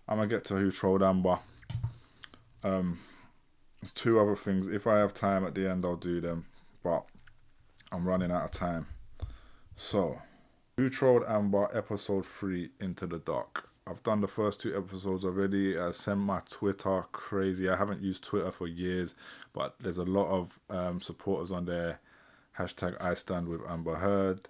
I'm gonna get to who trolled Amber. There's two other things. If I have time at the end, I'll do them, but I'm running out of time. So, who trolled Amber, episode 3, Into the Dark. I've done the first 2 episodes already. I sent my Twitter crazy. I haven't used Twitter for years, but there's a lot of supporters on there. Hashtag IStandWithAmberHeard.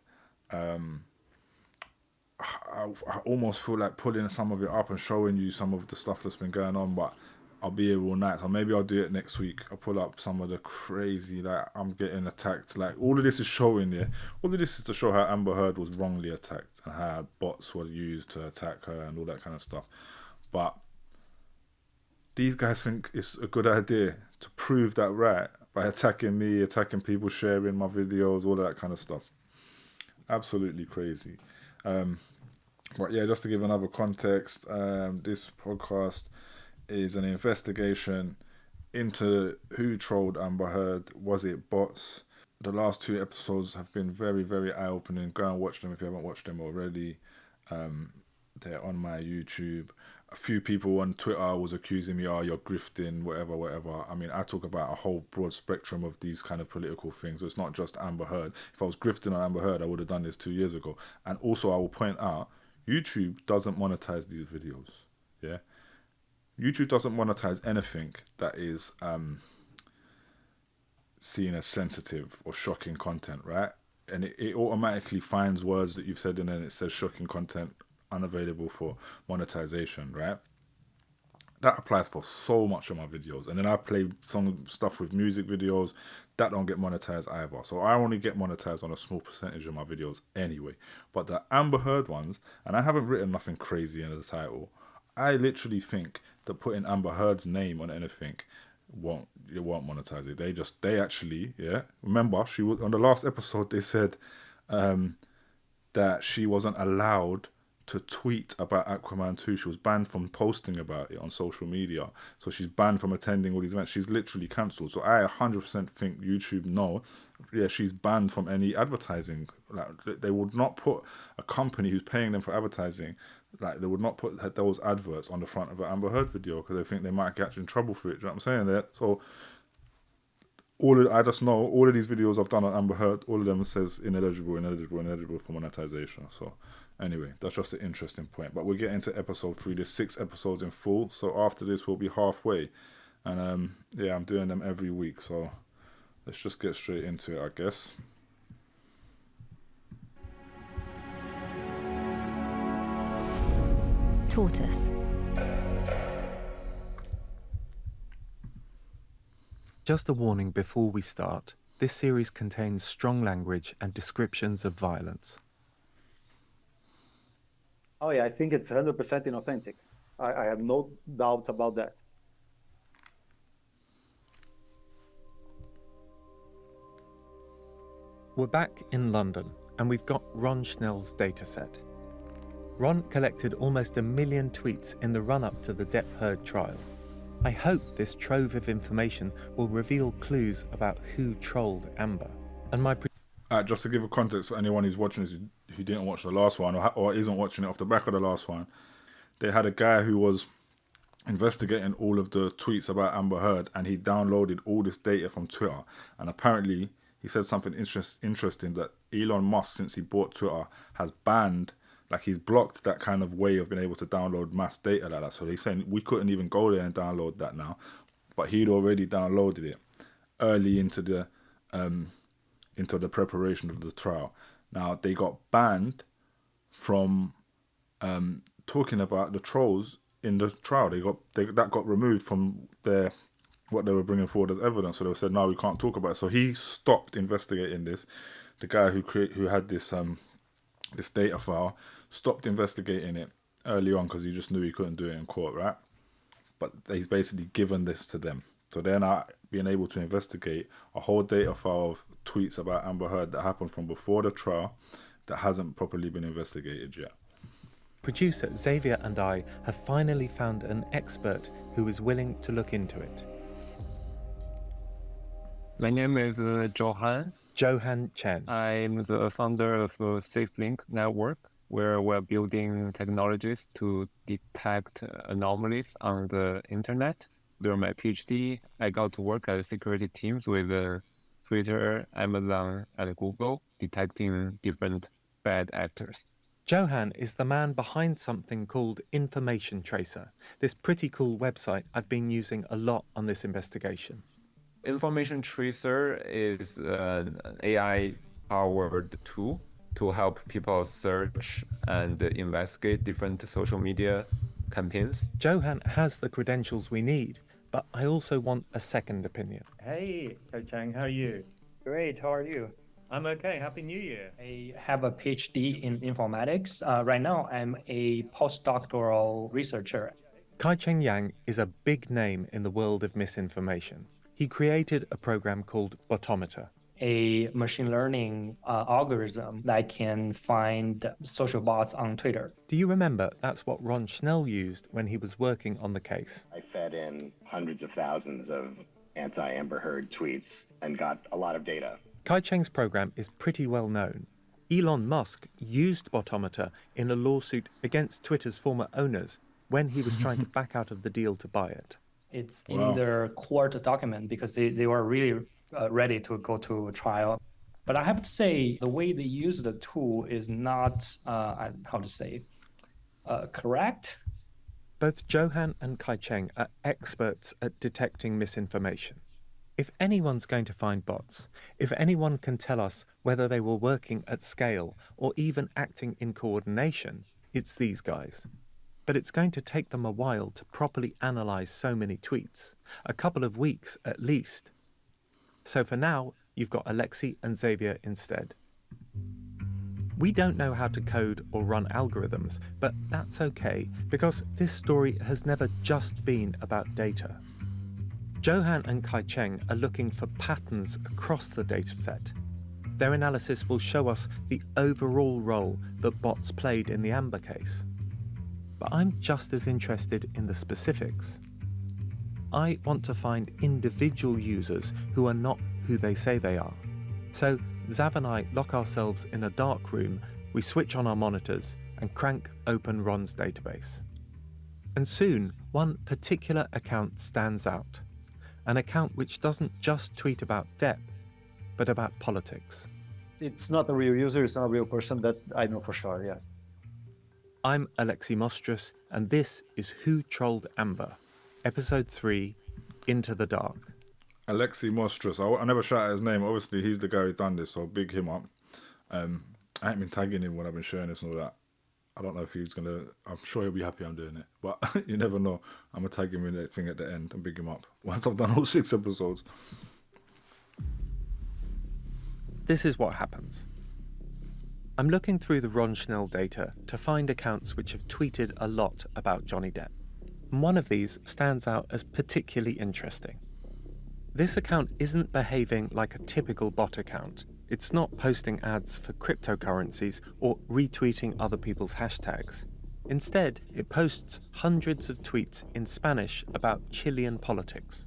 I almost feel like pulling some of it up and showing you some of the stuff that's been going on, but I'll be here all night, so maybe I'll do it next week. I'll pull up some of the crazy, like, I'm getting attacked. Like, all of this is showing, yeah. All of this is to show how Amber Heard was wrongly attacked and how bots were used to attack her and all that kind of stuff. But these guys think it's a good idea to prove that right by attacking me, attacking people, sharing my videos, all that kind of stuff. Absolutely crazy. But yeah, just to give another context, this podcast is an investigation into who trolled Amber Heard. Was it bots? The last 2 episodes have been very, very eye-opening. Go and watch them if you haven't watched them already. They're on my YouTube. A few people on Twitter was accusing me, oh, you're grifting, whatever. I mean, I talk about a whole broad spectrum of these kind of political things. So it's not just Amber Heard. If I was grifting on Amber Heard, I would have done this 2 years ago. And also, I will point out, YouTube doesn't monetize these videos. Yeah? YouTube doesn't monetize anything that is seen as sensitive or shocking content, right? And it automatically finds words that you've said in and it says shocking content unavailable for monetization, right? That applies for so much of my videos. And then I play some stuff with music videos that don't get monetized either. So I only get monetized on a small percentage of my videos anyway. But the Amber Heard ones, and I haven't written nothing crazy in the title, I literally think that putting Amber Heard's name on anything won't monetize it. They actually, yeah. Remember, she was on the last episode. They said that she wasn't allowed to tweet about Aquaman 2. She was banned from posting about it on social media. So she's banned from attending all these events. She's literally cancelled. So I 100% think YouTube know, yeah, she's banned from any advertising. Like, they would not put a company who's paying them for advertising, like, they would not put those adverts on the front of an Amber Heard video because they think they might get in trouble for it. Do you know what I'm saying there? So I just know all of these videos I've done on Amber Heard, all of them says ineligible for monetization. So anyway, that's just an interesting point. But we'll get into episode 3. There's 6 episodes in full. So after this, we'll be halfway. And yeah, I'm doing them every week. So let's just get straight into it, I guess. Tortoise. Just a warning before we start. This series contains strong language and descriptions of violence. Oh yeah, I think it's 100% inauthentic. I have no doubt about that. We're back in London, and we've got Ron Schnell's dataset. Ron collected almost 1 million tweets in the run-up to the Depp Heard trial. I hope this trove of information will reveal clues about who trolled Amber. And just to give a context for anyone who's watching this who didn't watch the last one or isn't watching it off the back of the last one, they had a guy who was investigating all of the tweets about Amber Heard, and he downloaded all this data from Twitter. And apparently, he said something interesting that Elon Musk, since he bought Twitter, has banned, like, he's blocked that kind of way of being able to download mass data like that. So he's saying we couldn't even go there and download that now, but he'd already downloaded it early into the preparation of the trial. Now, they got banned from talking about the trolls in the trial. That got removed from what they were bringing forward as evidence. So they said, no, we can't talk about it. So he stopped investigating this. The guy who had this this data file stopped investigating it early on because he just knew he couldn't do it in court, right? But he's basically given this to them. So they're now being able to investigate a whole data file of tweets about Amber Heard that happened from before the trial that hasn't properly been investigated yet. Producer Xavier and I have finally found an expert who is willing to look into it. My name is Johan Chen. I'm the founder of SafeLink Network. where we're building technologies to detect anomalies on the internet. During my PhD, I got to work at security teams with Twitter, Amazon, and Google, detecting different bad actors. Johan is the man behind something called Information Tracer, this pretty cool website I've been using a lot on this investigation. Information Tracer is an AI-powered tool to help people search and investigate different social media campaigns. Johan has the credentials we need, but I also want a second opinion. Hey, Coach Chang, how are you? Great, how are you? I'm okay. Happy New Year. I have a PhD in informatics. Right now, I'm a postdoctoral researcher. Kai-Cheng Yang is a big name in the world of misinformation. He created a program called Botometer, A machine learning algorithm that can find social bots on Twitter. Do you remember that's what Ron Schnell used when he was working on the case? I fed in hundreds of thousands of anti-AmberHeard tweets and got a lot of data. Kai-Cheng's program is pretty well known. Elon Musk used Botometer in a lawsuit against Twitter's former owners when he was trying to back out of the deal to buy it. It's in their court document because they were really ready to go to trial. But I have to say, the way they use the tool is not, correct. Both Johan and Kai-Cheng are experts at detecting misinformation. If anyone's going to find bots, if anyone can tell us whether they were working at scale or even acting in coordination, it's these guys. But it's going to take them a while to properly analyze so many tweets, a couple of weeks at least. So for now, you've got Alexei and Xavier instead. We don't know how to code or run algorithms, but that's okay, because this story has never just been about data. Johan and Kai-Cheng are looking for patterns across the dataset. Their analysis will show us the overall role that bots played in the Amber case. But I'm just as interested in the specifics. I want to find individual users who are not who they say they are. So Zav and I lock ourselves in a dark room, we switch on our monitors and crank open Ron's database. And soon, one particular account stands out. An account which doesn't just tweet about Depp, but about politics. It's not a real user, it's not a real person, that I know for sure, yes. I'm Alexei Mostrous, and this is Who Trolled Amber, Episode 3, Into the Dark. Alexei Mostrous. I never shout out his name. Obviously, he's the guy who done this, so big him up. I ain't been tagging him when I've been sharing this and all that. I don't know if he's gonna. I'm sure he'll be happy I'm doing it, but you never know. I'm gonna tag him in that thing at the end and big him up once I've done all 6 episodes. This is what happens. I'm looking through the Ron Schnell data to find accounts which have tweeted a lot about Johnny Depp. And one of these stands out as particularly interesting. This account isn't behaving like a typical bot account. It's not posting ads for cryptocurrencies or retweeting other people's hashtags. Instead, it posts hundreds of tweets in Spanish about Chilean politics.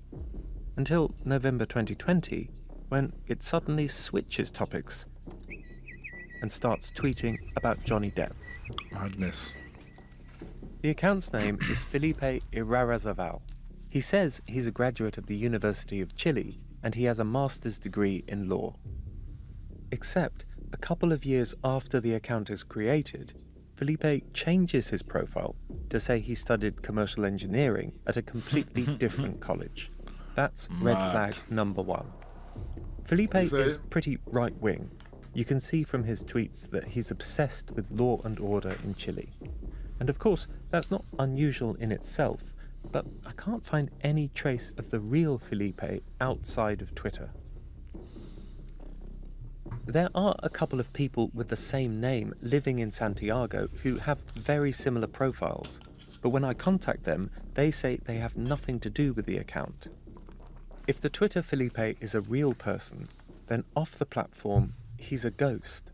Until November 2020, when it suddenly switches topics and starts tweeting about Johnny Depp. Madness. The account's name is Felipe Irarrázaval. He says he's a graduate of the University of Chile and he has a master's degree in law. Except, a couple of years after the account is created, Felipe changes his profile to say he studied commercial engineering at a completely different college. That's red flag number 1. Felipe is pretty right-wing. You can see from his tweets that he's obsessed with law and order in Chile. And of course, that's not unusual in itself, but I can't find any trace of the real Felipe outside of Twitter. There are a couple of people with the same name living in Santiago who have very similar profiles, but when I contact them, they say they have nothing to do with the account. If the Twitter Felipe is a real person, then off the platform, he's a ghost.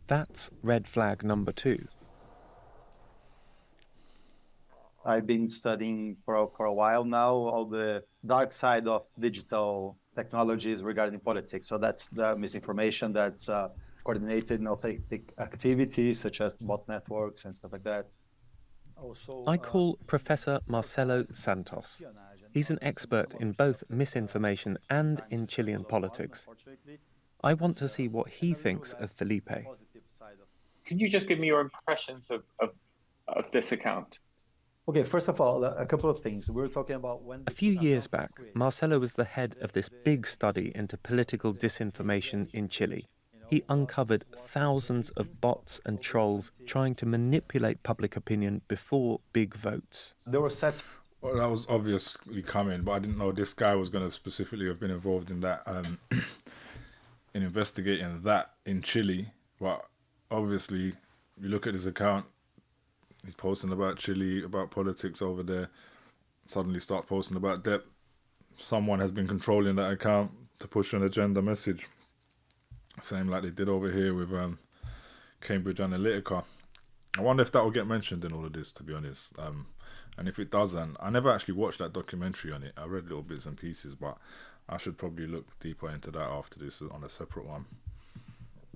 That's red flag number 2. I've been studying for a while now all the dark side of digital technologies regarding politics. So that's the misinformation, that's coordinated authentic activities such as bot networks and stuff like that. Also, I call Professor Marcelo Santos. He's an expert in both misinformation and in Chilean politics. I want to see what he thinks of Felipe. Can you just give me your impressions of this account? Okay, first of all, a couple of things. We were talking about when... A few years back, Marcelo was the head of this big study into political disinformation in Chile. He uncovered thousands of bots and trolls trying to manipulate public opinion before big votes. There were set... Well, that was obviously coming, but I didn't know this guy was going to specifically have been involved in that, in investigating that in Chile. But obviously, you look at his account, he's posting about Chile, about politics over there, suddenly starts posting about Depp. Someone has been controlling that account to push an agenda message. Same like they did over here with Cambridge Analytica. I wonder if that will get mentioned in all of this, to be honest. And if it doesn't, I never actually watched that documentary on it. I read little bits and pieces, but I should probably look deeper into that after this on a separate one.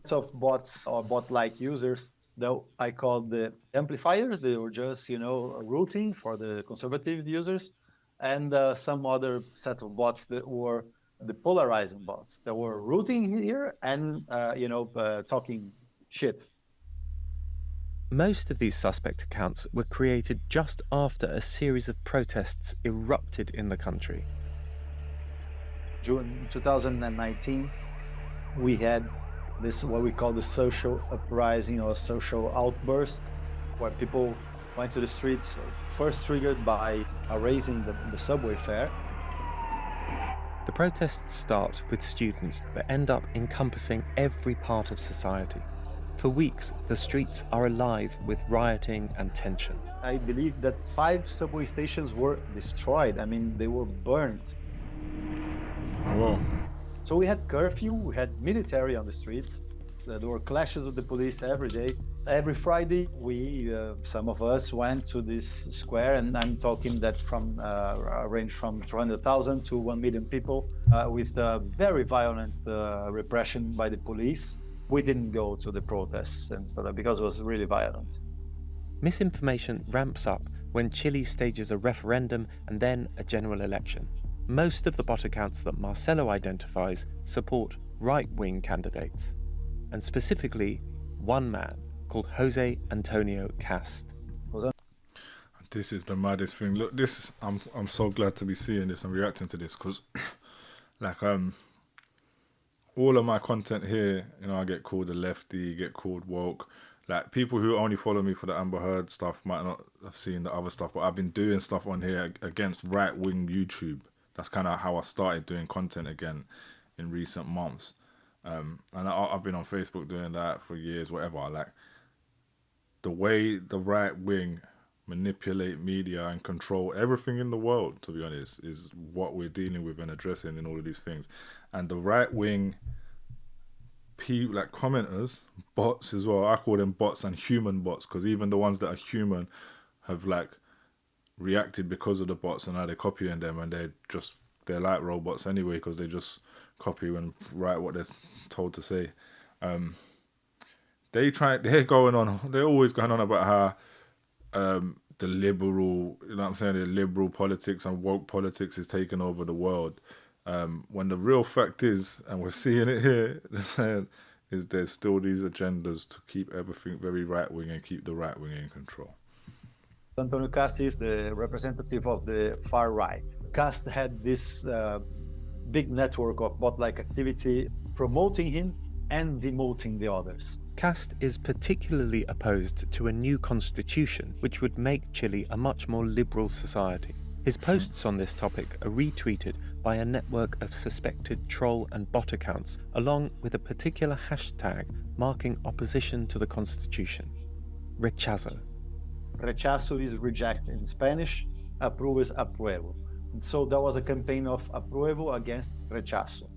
Of bots or bot-like users, though I call the amplifiers. They were just, routing for the conservative users, and some other set of bots that were the polarizing bots that were routing here and, talking shit. Most of these suspect accounts were created just after a series of protests erupted in the country. June 2019, we had this, what we call the social uprising or social outburst, where people went to the streets, first triggered by raising the subway fare. The protests start with students but end up encompassing every part of society. For weeks, the streets are alive with rioting and tension. I believe that 5 subway stations were destroyed. I mean, they were burnt. Whoa. So we had curfew, we had military on the streets. There were clashes with the police every day. Every Friday, some of us went to this square, and I'm talking that from range from 200,000 to 1 million people with very violent repression by the police. We didn't go to the protests and stuff because it was really violent. Misinformation ramps up when Chile stages a referendum and then a general election. Most of the bot accounts that Marcelo identifies support right-wing candidates, and specifically one man called Jose Antonio Cast. This is the maddest thing. Look, this I'm so glad to be seeing this and reacting to this, because all of my content here, I get called a lefty, get called woke. Like, people who only follow me for the Amber Heard stuff might not have seen the other stuff, but I've been doing stuff on here against right-wing YouTube. That's kind of how I started doing content again in recent months. And I've been on Facebook doing that for years, whatever. Like, the way the right-wing manipulate media and control everything in the world, to be honest, is what we're dealing with and addressing in all of these things. And the right-wing people, like commenters, bots as well, I call them bots and human bots, because even the ones that are human have reacted because of the bots, and now they're copying them, and they're like robots anyway, because they just copy and write what they're told to say. They're always going on about how the liberal, the liberal politics and woke politics is taking over the world. When the real fact is, and we're seeing it here, is there's still these agendas to keep everything very right-wing and keep the right-wing in control. Antonio Cast is the representative of the far right. Cast had this big network of bot-like activity promoting him and demoting the others. Cast is particularly opposed to a new constitution which would make Chile a much more liberal society. His posts on this topic are retweeted by a network of suspected troll and bot accounts, along with a particular hashtag marking opposition to the constitution: rechazo. Rechazo is reject in Spanish, apruebo is apruebo. So there was a campaign of apruebo against rechazo.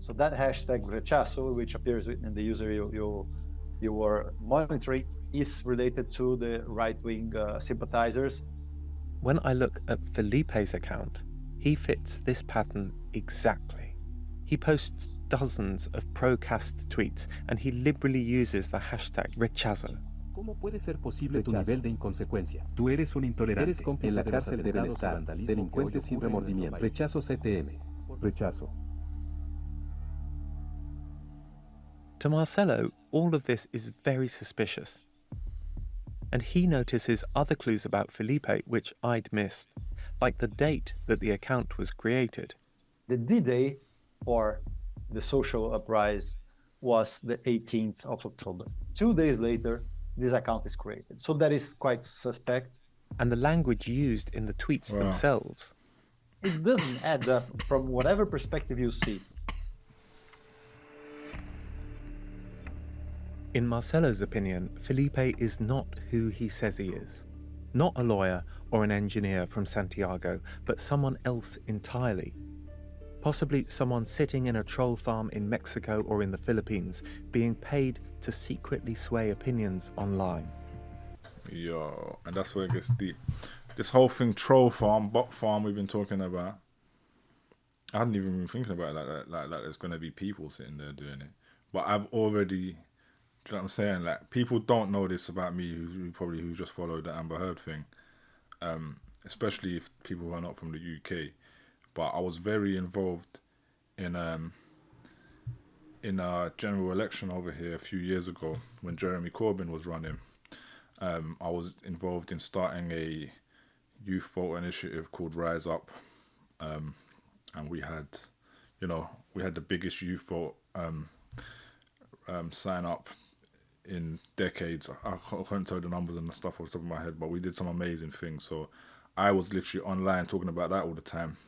So that hashtag rechazo, which appears in the user you were monitoring, is related to the right-wing sympathizers. When I look at Felipe's account, he fits this pattern exactly. He posts dozens of pro-cast tweets, and he liberally uses the hashtag rechazo. ¿Cómo puede ser posible tu nivel de inconsecuencia? Tú eres un intolerante. Eres cómplice de los atentados y vandalismo, delincuente sin remordimiento. Rechazo CTM. Rechazo. To Marcelo, all of this is very suspicious. And he notices other clues about Felipe which I'd missed, like the date that the account was created. The D-Day for the social uprising was the 18th of October. 2 days later, this account is created. So that is quite suspect. And the language used in the tweets themselves. It doesn't add up from whatever perspective you see. In Marcelo's opinion, Felipe is not who he says he is. Not a lawyer or an engineer from Santiago, but someone else entirely. Possibly someone sitting in a troll farm in Mexico or in the Philippines, being paid to secretly sway opinions online. Yo, and that's where it gets deep. This whole thing, troll farm, bot farm we've been talking about, I hadn't even been thinking about it like there's going to be people sitting there doing it. But I've already... Do you know what I'm saying? Like, people don't know this about me who just followed the Amber Heard thing, especially if people who are not from the UK. But I was very involved in a general election over here a few years ago when Jeremy Corbyn was running. I was involved in starting a youth vote initiative called Rise Up, and we had the biggest youth vote sign up in decades. I can't tell the numbers and the stuff off the top of my head, but we did some amazing things. So I was literally online talking about that all the time,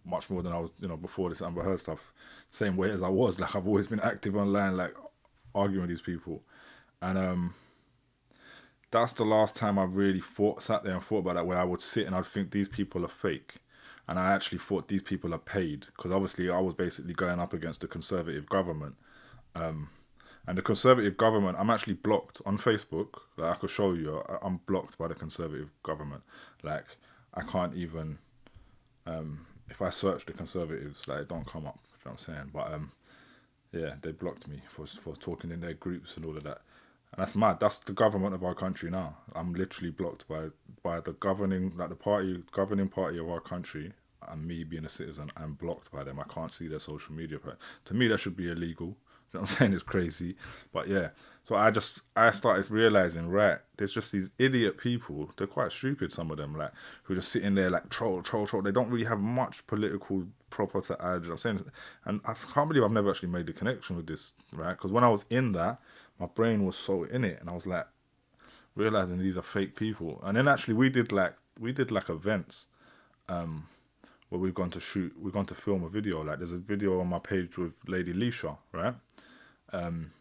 much more than I was, before this Amber Heard stuff. Same way as I was, like, I've always been active online, like, arguing with these people. And that's the last time I really sat there and thought about that, where I would sit and I'd think these people are fake. And I actually thought these people are paid, because obviously I was basically going up against the Conservative government. And the Conservative government, I'm actually blocked on Facebook. Like, I could show you, I'm blocked by the Conservative government. Like, I can't even, if I search the Conservatives, like, it don't come up. You know what I'm saying? But yeah, they blocked me for talking in their groups and all of that. And that's mad. That's the government of our country now. I'm literally blocked by the governing party of our country, and me being a citizen, I'm blocked by them. I can't see their social media. To me, that should be illegal. You know what I'm saying? It's crazy. But yeah, so I started realizing, right, there's just these idiot people, they're quite stupid, some of them, like, who are just sitting there like troll. They don't really have much political proper to add. You know what I'm saying? And I can't believe I've never actually made the connection with this, right? Because when I was in that, my brain was so in it, and I was like realizing these are fake people. And then actually we did like events where we've gone to film a video. Like, there's a video on my page with Lady Leisha, right? And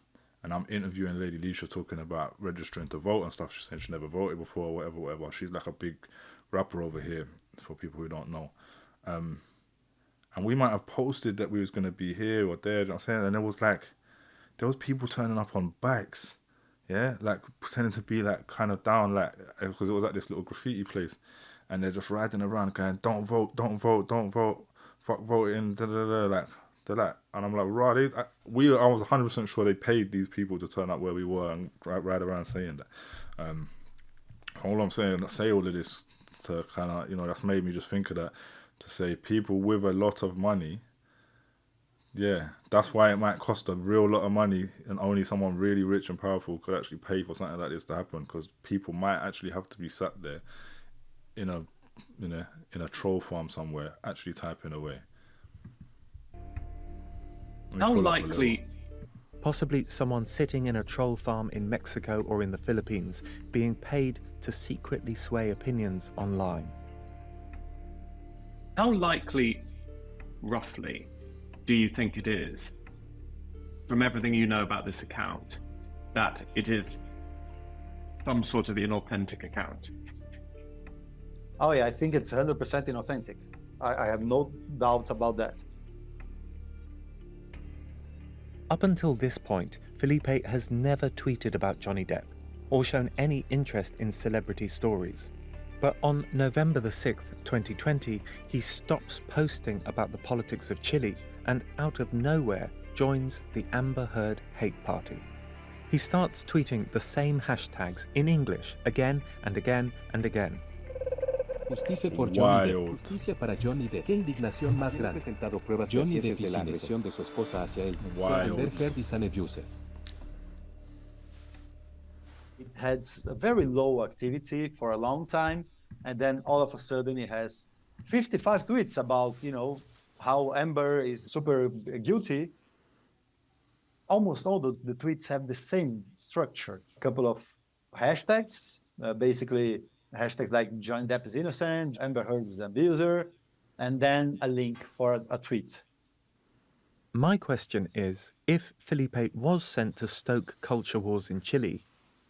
I'm interviewing Lady Leisha, talking about registering to vote and stuff. She's saying she never voted before, whatever. She's like a big rapper over here, for people who don't know. And we might have posted that we was going to be here or there, you know what I'm saying? And there was people turning up on bikes, yeah? Like, pretending to be like kind of down, like, because it was at this little graffiti place. And they're just riding around going, don't vote, fuck voting, like, they're like, and I'm like, right, I was 100% sure they paid these people to turn up where we were and ride around saying that. All I'm saying, I say all of this to kind of, that's made me just think of that, to say people with a lot of money, yeah, that's why it might cost a real lot of money, and only someone really rich and powerful could actually pay for something like this to happen, because people might actually have to be sat there in a troll farm somewhere, actually typing away. How likely? Possibly someone sitting in a troll farm in Mexico or in the Philippines, being paid to secretly sway opinions online. How likely, roughly, do you think it is, from everything you know about this account, that it is some sort of inauthentic account? Oh yeah, I think it's 100% inauthentic. I have no doubt about that. Up until this point, Felipe has never tweeted about Johnny Depp or shown any interest in celebrity stories. But on November the 6th, 2020, he stops posting about the politics of Chile and out of nowhere joins the Amber Heard hate party. He starts tweeting the same hashtags in English again and again and again. Justicia por Johnny Depp. Wild. Justicia para Johnny Depp. Qué indignación más grande. Johnny Depp y la agresión de su esposa hacia él. Amber Heard is an abuser. It has a very low activity for a long time, and then all of a sudden it has 55 tweets about, how Amber is super guilty. Almost all the tweets have the same structure. A couple of hashtags, basically hashtags like Johnny Depp is innocent, Amber Heard is an abuser, and then a link for a tweet. My question is, if Felipe was sent to stoke culture wars in Chile,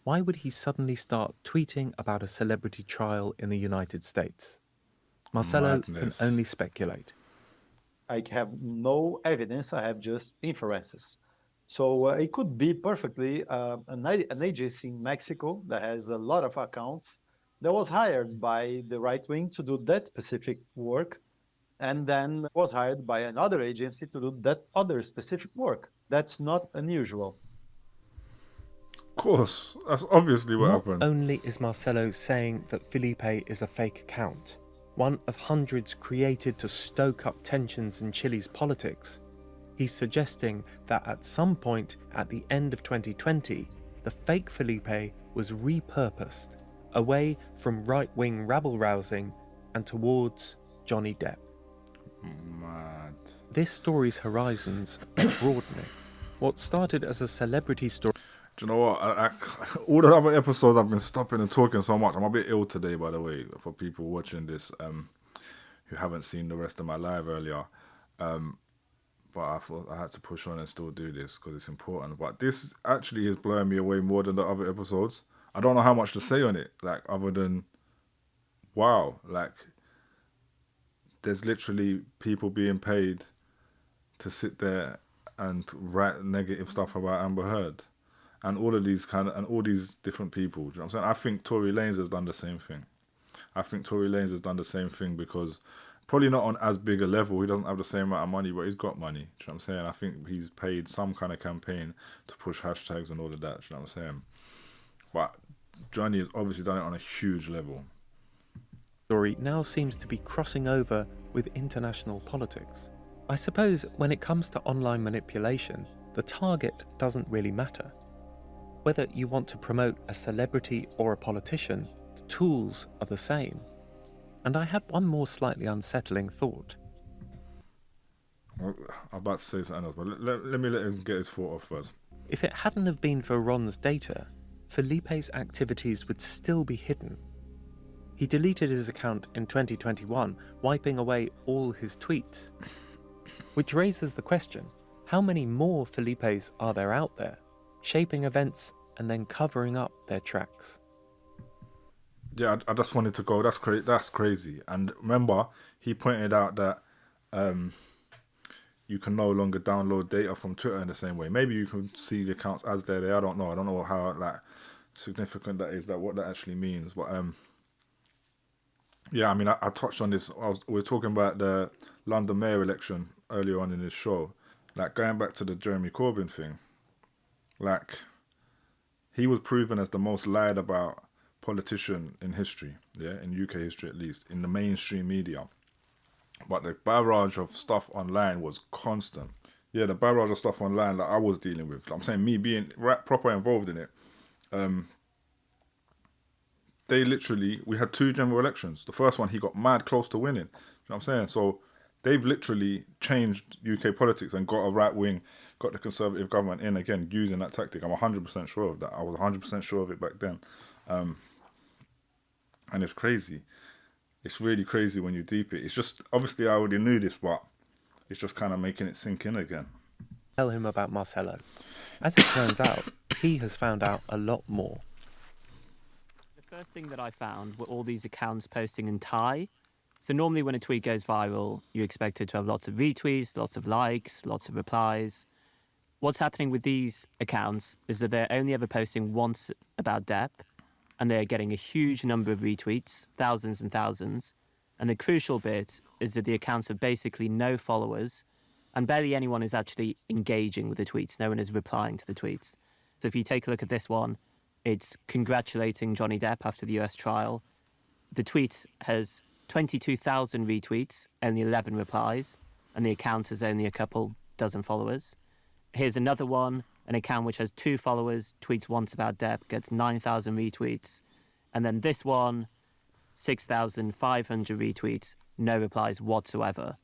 why would he suddenly start tweeting about a celebrity trial in the United States? Marcelo can only speculate. I have no evidence, I have just inferences. So it could be perfectly an agency in Mexico that has a lot of accounts that was hired by the right wing to do that specific work, and then was hired by another agency to do that other specific work. That's not unusual. Of course, that's obviously what happened. Not only is Marcelo saying that Felipe is a fake account, one of hundreds created to stoke up tensions in Chile's politics, he's suggesting that at some point at the end of 2020, the fake Felipe was repurposed away from right-wing rabble-rousing and towards Johnny Depp. Mad. This story's horizons are broadening. What started as a celebrity story... Do you know what? All the other episodes I've been stopping and talking so much. I'm a bit ill today, by the way, for people watching this who haven't seen the rest of my live earlier. But I thought I had to push on and still do this because it's important. But this actually is blowing me away more than the other episodes. I don't know how much to say on it, like, other than, wow, like, there's literally people being paid to sit there and write negative stuff about Amber Heard. And all of these all these different people. Do you know what I'm saying? I think Tory Lanez has done the same thing. Because probably not on as big a level. He doesn't have the same amount of money, but he's got money. Do you know what I'm saying? I think he's paid some kind of campaign to push hashtags and all of that. Do you know what I'm saying? But Johnny has obviously done it on a huge level. Story now seems to be crossing over with international politics. I suppose when it comes to online manipulation, the target doesn't really matter. Whether you want to promote a celebrity or a politician, the tools are the same. And I had one more slightly unsettling thought. I'm about to say something else, but let me let him get his thought off first. If it hadn't have been for Ron's data, Felipe's activities would still be hidden. He deleted his account in 2021, wiping away all his tweets. Which raises the question, how many more Felipes are there out there, shaping events and then covering up their tracks? Yeah, I just wanted to go, that's crazy. And remember, he pointed out that you can no longer download data from Twitter in the same way. Maybe you can see the accounts as they're there. I don't know how like significant that is, that what that actually means. But yeah, I mean, I touched on this. We were talking about the London mayor election earlier on in this show. Like, going back to the Jeremy Corbyn thing, like, he was proven as the most lied about politician in history, yeah, in UK history at least, in the mainstream media. But the barrage of stuff online was constant. Yeah, the barrage of stuff online that I was dealing with. I'm saying, me being proper involved in it. They literally, we had 2 general elections. The first one, he got mad close to winning. You know what I'm saying? So they've literally changed UK politics and got a right wing, got the Conservative government in again, using that tactic. I'm 100% sure of that. I was 100% sure of it back then. And it's crazy. It's really crazy when you deep it. It's just, obviously I already knew this, but it's just kind of making it sink in again. Tell him about Marcelo. As it turns out, he has found out a lot more. The first thing that I found were all these accounts posting in Thai. So normally when a tweet goes viral, you expect it to have lots of retweets, lots of likes, lots of replies. What's happening with these accounts is that they're only ever posting once about Depp, and they're getting a huge number of retweets, thousands and thousands. And the crucial bit is that the accounts have basically no followers, And barely anyone is actually engaging with the tweets. No one is replying to the tweets. So if you take a look at this one, it's congratulating Johnny Depp after the US trial. The tweet has 22,000 retweets, only 11 replies, and the account has only a couple dozen followers. Here's another one, an account which has 2 followers, tweets once about Depp, gets 9,000 retweets. And then this one, 6,500 retweets, no replies whatsoever.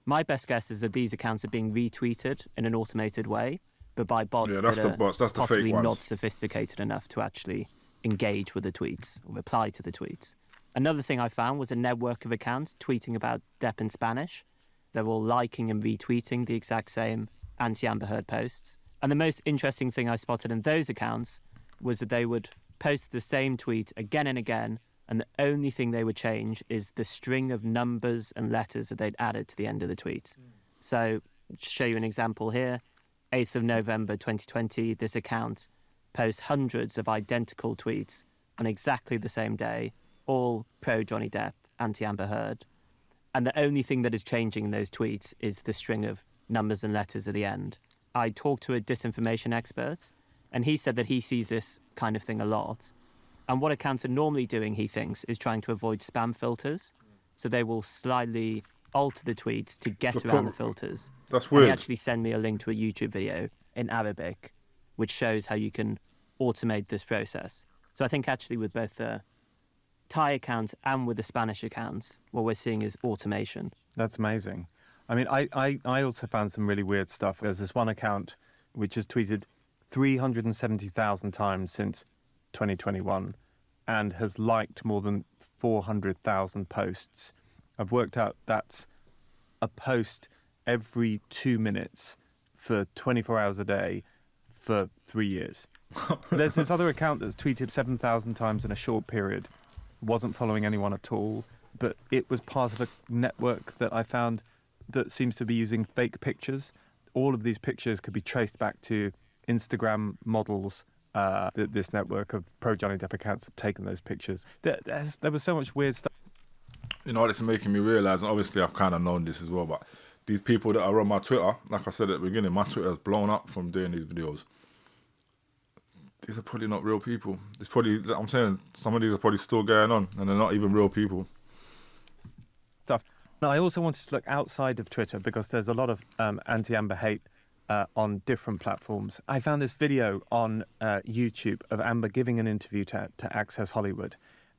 My best guess is that these accounts are being retweeted in an automated way, but by bots Yeah, that's that the are bots. That's the possibly fake ones. not sophisticated enough to actually engage with the tweets or reply to the tweets. Another thing I found was a network of accounts tweeting about Depp in Spanish. They're all liking and retweeting the exact same anti-Amber Heard posts. And the most interesting thing I spotted in those accounts was that they would post the same tweet again and again, and the only thing they would change is the string of numbers and letters that they'd added to the end of the tweet. So, to show you an example here, 8th of November 2020, this account posts hundreds of identical tweets on exactly the same day, all pro-Johnny Depp, anti-Amber Heard. And the only thing that is changing in those tweets is the string of numbers and letters at the end. I talked to a disinformation expert, and he said that he sees this kind of thing a lot. And what accounts are normally doing, he thinks, is trying to avoid spam filters. So they will slightly alter the tweets to get around the filters. That's weird. And he actually sent me a link to a YouTube video in Arabic, which shows how you can automate this process. So I think actually with both the Thai accounts and with the Spanish accounts, what we're seeing is automation. That's amazing. I mean, I also found some really weird stuff. There's this one account which has tweeted 370,000 times since 2021 and has liked more than 400,000 posts. I've worked out that's a post every 2 minutes for 24 hours a day for 3 years. There's this other account that's tweeted 7,000 times in a short period, wasn't following anyone at all, but it was part of a network that I found that seems to be using fake pictures. All of these pictures could be traced back to Instagram models. This network of pro-Johnny Depp accounts had taken those pictures. There was so much weird stuff. You know what it's making me realise, and obviously I've kind of known this as well, but these people that are on my Twitter, like I said at the beginning, my Twitter has blown up from doing these videos. These are probably not real people. It's probably, I'm saying, some of these are probably still going on, and they're not even real people. Now, I also wanted to look outside of Twitter because there's a lot of anti-Amber hate on different platforms. I found this video on YouTube of Amber giving an interview to Access Hollywood,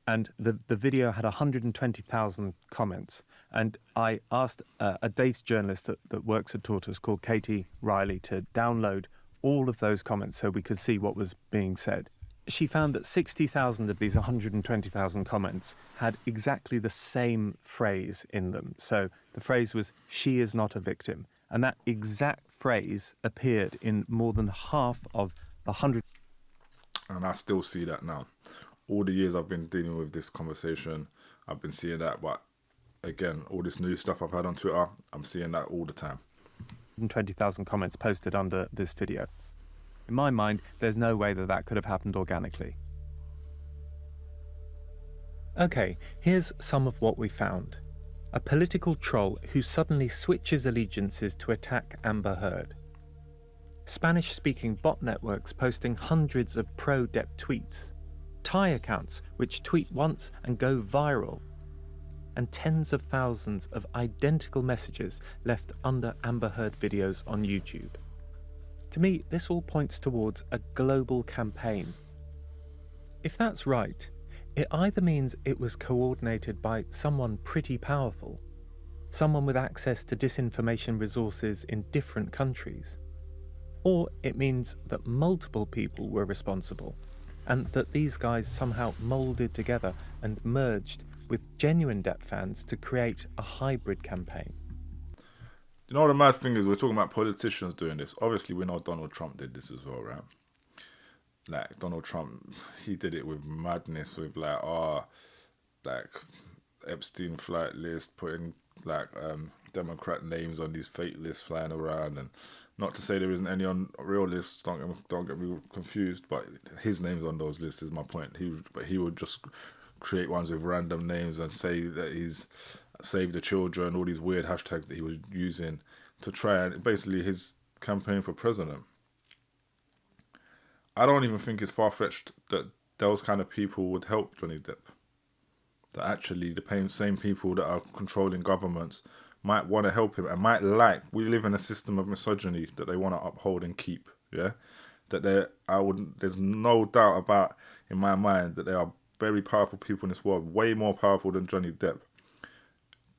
and the video had 120,000 comments. And I asked a data journalist that works at Tortoise called Katie Riley to download all of those comments so we could see what was being said. She found that 60,000 of these 120,000 comments had exactly the same phrase in them. So the phrase was, "She is not a victim." And that exact phrase appeared in more than half of the 100. And I still see that now. All the years I've been dealing with this conversation, I've been seeing that. But again, all this new stuff I've had on Twitter, I'm seeing that all the time. 120,000 comments posted under this video. In my mind, there's no way that could have happened organically. Okay, here's some of what we found. A political troll who suddenly switches allegiances to attack Amber Heard. Spanish-speaking bot networks posting hundreds of pro-Depp tweets. Thai accounts which tweet once and go viral. And tens of thousands of identical messages left under Amber Heard videos on YouTube. To me, this all points towards a global campaign. If that's right, it either means it was coordinated by someone pretty powerful, someone with access to disinformation resources in different countries, or it means that multiple people were responsible, and that these guys somehow moulded together and merged with genuine Depp fans to create a hybrid campaign. You know, the mad thing is, we're talking about politicians doing this. Obviously, we know Donald Trump did this as well, right? Like, Donald Trump, he did it with madness, with like Epstein flight list, putting like Democrat names on these fake lists flying around. And not to say there isn't any on real lists, don't get me confused, but his name's on those lists is my point. He would just create ones with random names and say that he's saved the children, all these weird hashtags that he was using to try and basically his campaign for president. I don't even think it's far-fetched that those kind of people would help Johnny Depp. That actually the same people that are controlling governments might want to help him and might we live in a system of misogyny that they want to uphold and keep, yeah? That there's no doubt about, in my mind, that there are very powerful people in this world, way more powerful than Johnny Depp,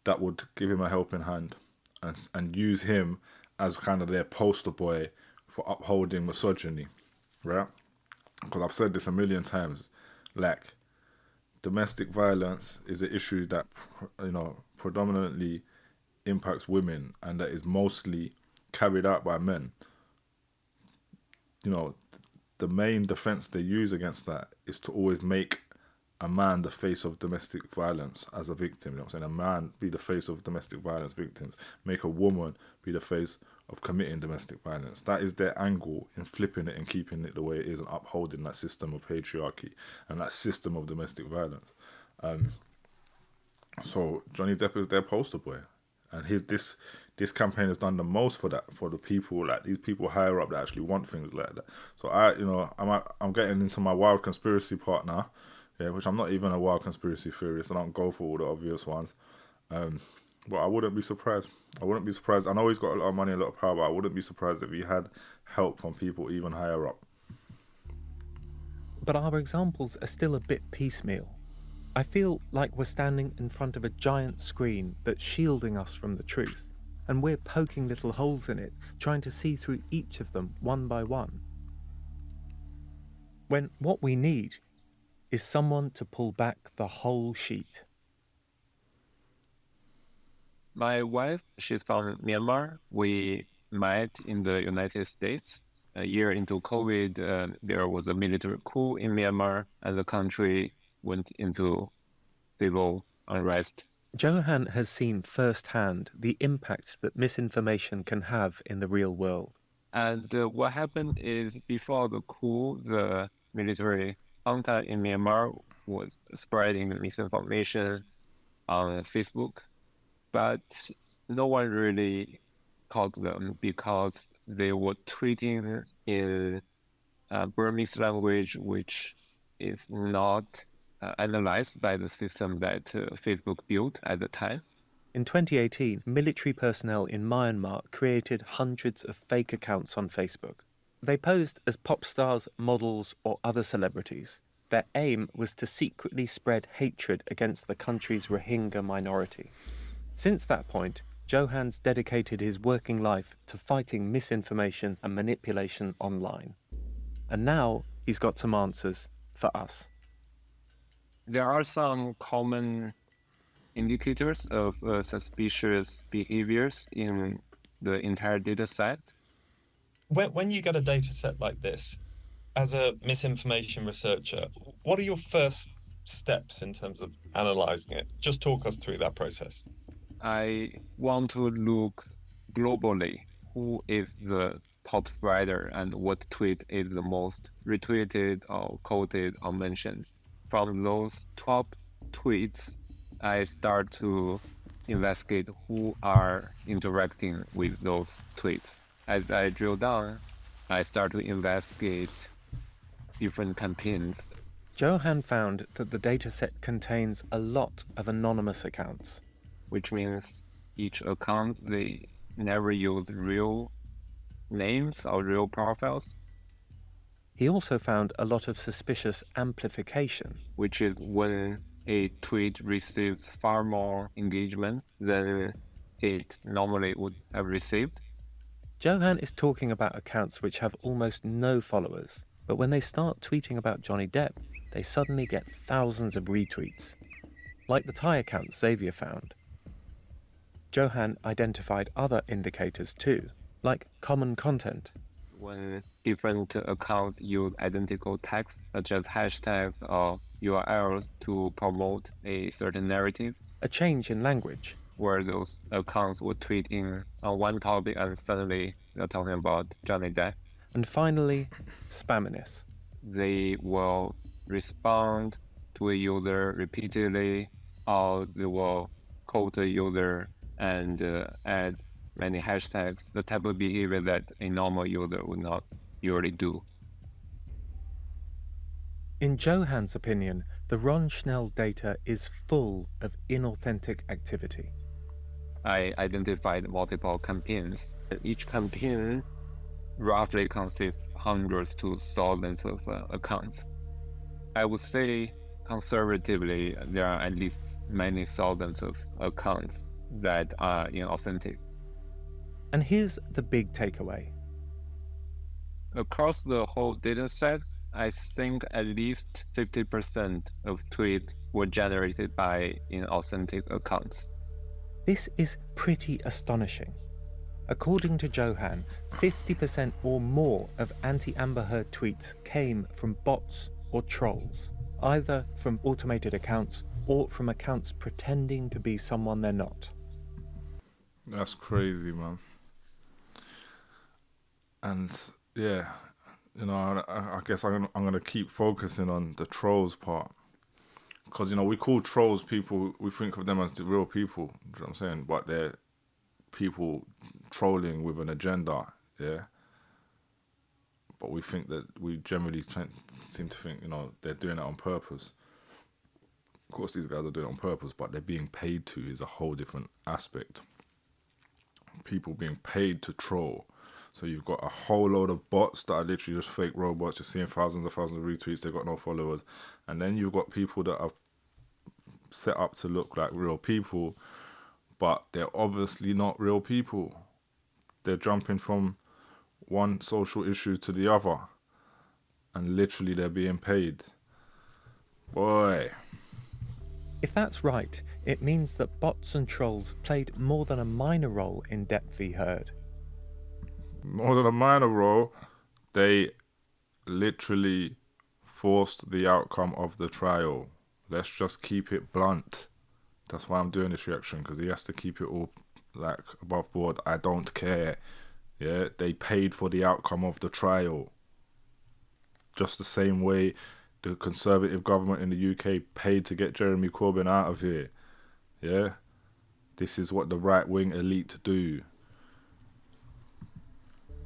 that would give him a helping hand and use him as kind of their poster boy for upholding misogyny, right? Because I've said this a million times, like, domestic violence is an issue that, predominantly impacts women and that is mostly carried out by men. The main defense they use against that is to always make a man the face of domestic violence as a victim. You know what I'm saying? A man be the face of domestic violence victims. Make a woman be the face of committing domestic violence. That is their angle in flipping it and keeping it the way it is and upholding that system of patriarchy and that system of domestic violence. So Johnny Depp is their poster boy, and this campaign has done the most for that, for the people, like these people higher up that actually want things like that. So I'm getting into my wild conspiracy part now, yeah, which I'm not even a wild conspiracy theorist. I don't go for all the obvious ones. But I wouldn't be surprised. I know he's got a lot of money, a lot of power, but I wouldn't be surprised if he had help from people even higher up. But our examples are still a bit piecemeal. I feel like we're standing in front of a giant screen that's shielding us from the truth, and we're poking little holes in it, trying to see through each of them one by one. When what we need is someone to pull back the whole sheet. My wife, she's from Myanmar. We met in the United States. A year into COVID, there was a military coup in Myanmar, and the country went into civil unrest. Johan has seen firsthand the impact that misinformation can have in the real world. And what happened is, before the coup, the military junta in Myanmar was spreading misinformation on Facebook. But no one really caught them because they were tweeting in Burmese language, which is not analyzed by the system that Facebook built at the time. In 2018, military personnel in Myanmar created hundreds of fake accounts on Facebook. They posed as pop stars, models, or other celebrities. Their aim was to secretly spread hatred against the country's Rohingya minority. Since that point, Johan's dedicated his working life to fighting misinformation and manipulation online. And now he's got some answers for us. There are some common indicators of suspicious behaviors in the entire data set. When you get a data set like this, as a misinformation researcher, what are your first steps in terms of analysing it? Just talk us through that process. I want to look globally. Who is the top spreader and what tweet is the most retweeted or quoted or mentioned? From those top tweets, I start to investigate who are interacting with those tweets. As I drill down, I start to investigate different campaigns. Johan found that the dataset contains a lot of anonymous accounts, which means each account, they never use real names or real profiles. He also found a lot of suspicious amplification, which is when a tweet receives far more engagement than it normally would have received. Johan is talking about accounts which have almost no followers, but when they start tweeting about Johnny Depp, they suddenly get thousands of retweets, like the Thai account Xavier found. Johan identified other indicators too, like common content. When different accounts use identical text, such as hashtags or URLs to promote a certain narrative. A change in language. Where those accounts were tweeting on one topic and suddenly they're talking about Johnny Depp. And finally, spamminess. They will respond to a user repeatedly, or they will quote a user and add many hashtags, the type of behavior that a normal user would not usually do. In Johan's opinion, the Ron Schnell data is full of inauthentic activity. I identified multiple campaigns. Each campaign roughly consists hundreds to thousands of accounts. I would say conservatively, there are at least many thousands of accounts that are inauthentic. And here's the big takeaway. Across the whole data set, I think at least 50% of tweets were generated by inauthentic accounts. This is pretty astonishing. According to Johan, 50% or more of anti-Amber Heard tweets came from bots or trolls, either from automated accounts or from accounts pretending to be someone they're not. That's crazy, man. And yeah, you know, I guess I'm gonna keep focusing on the trolls part, because you know we call trolls people, we think of them as the real people. You know what I'm saying? But they're people trolling with an agenda, yeah. But we think that we generally seem to think, you know, they're doing it on purpose. Of course, these guys are doing it on purpose, but they're being paid to is a whole different aspect. People being paid to troll. So you've got a whole load of bots that are literally just fake robots. You're seeing thousands of retweets. They've got no followers. And then you've got people that are set up to look like real people, but they're obviously not real people. They're jumping from one social issue to the other. And literally they're being paid. Boy. If that's right, it means that bots and trolls played more than a minor role in Depp v. Heard. More than a minor role, they literally forced the outcome of the trial. Let's just keep it blunt. That's why I'm doing this reaction, because he has to keep it all like above board. I don't care. Yeah, they paid for the outcome of the trial. Just the same way the Conservative government in the UK paid to get Jeremy Corbyn out of here. Yeah, this is what the right-wing elite do.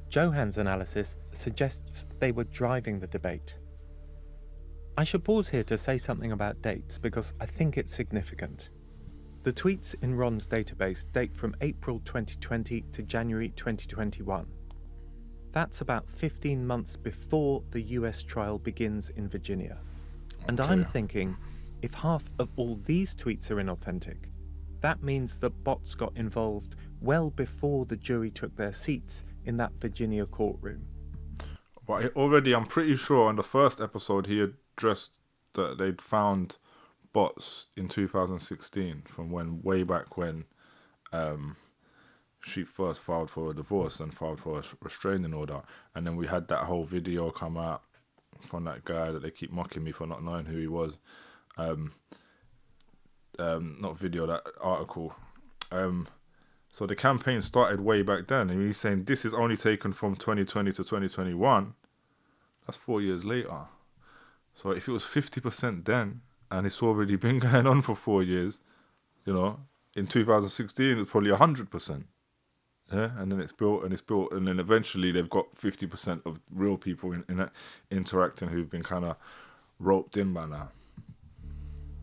Johan's analysis suggests they were driving the debate. I should pause here to say something about dates because I think it's significant. The tweets in Ron's database date from April 2020 to January 2021. That's about 15 months before the US trial begins in Virginia. And I'm thinking, if half of all these tweets are inauthentic, that means that bots got involved well before the jury took their seats in that Virginia courtroom. But already, I'm pretty sure on the first episode he addressed that they'd found bots in 2016 from way back when she first filed for a divorce and filed for a restraining order. And then we had that whole video come out from that guy that they keep mocking me for not knowing who he was. Not video, that article. So the campaign started way back then, and he's saying this is only taken from 2020 to 2021. That's 4 years later. So if it was 50% then, and it's already been going on for 4 years, you know, in 2016 it's probably 100%. Yeah, and then it's built, and then eventually they've got 50% of real people in interacting who've been kind of roped in by now.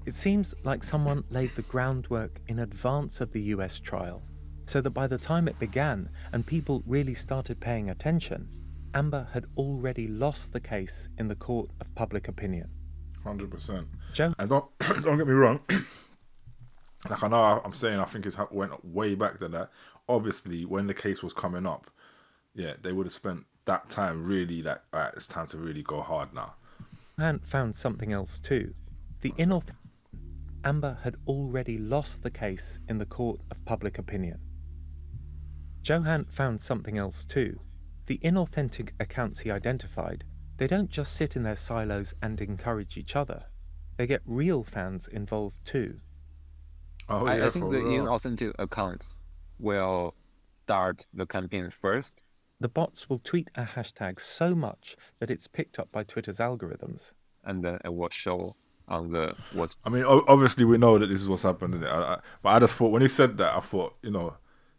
It seems like someone laid the groundwork in advance of the US trial, so that by the time it began and people really started paying attention, Amber had already lost the case in the court of public opinion. 100%. Joe? And don't get me wrong, like I know I'm saying I think it went way back than that. Obviously, when the case was coming up, yeah, they would have spent that time really like, all right, it's time to really go hard now. And found something else too. Amber had already lost the case in the court of public opinion. Johan found something else too. The inauthentic accounts he identified, they don't just sit in their silos and encourage each other. They get real fans involved too. Oh, I think the inauthentic accounts will start the campaign first. The bots will tweet a hashtag so much that it's picked up by Twitter's algorithms. And then it will show on the what's. I mean, obviously we know that this is what's happened, but I just thought when he said that, I thought, you know,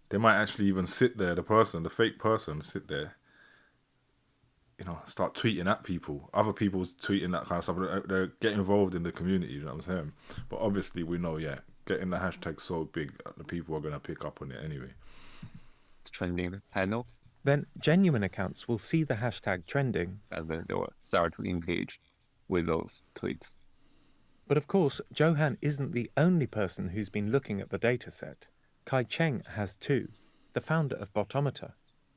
they might actually even sit there, the fake person, sit there, start tweeting at people. Other people's tweeting that kind of stuff. They get involved in the community, you know what I'm saying? But obviously we know, getting the hashtag so big, the people are going to pick up on it anyway. It's trending panel. Then genuine accounts will see the hashtag trending. And then they will start to engage with those tweets. But of course, Johan isn't the only person who's been looking at the dataset. Kai Cheng has too, the founder of Botometer,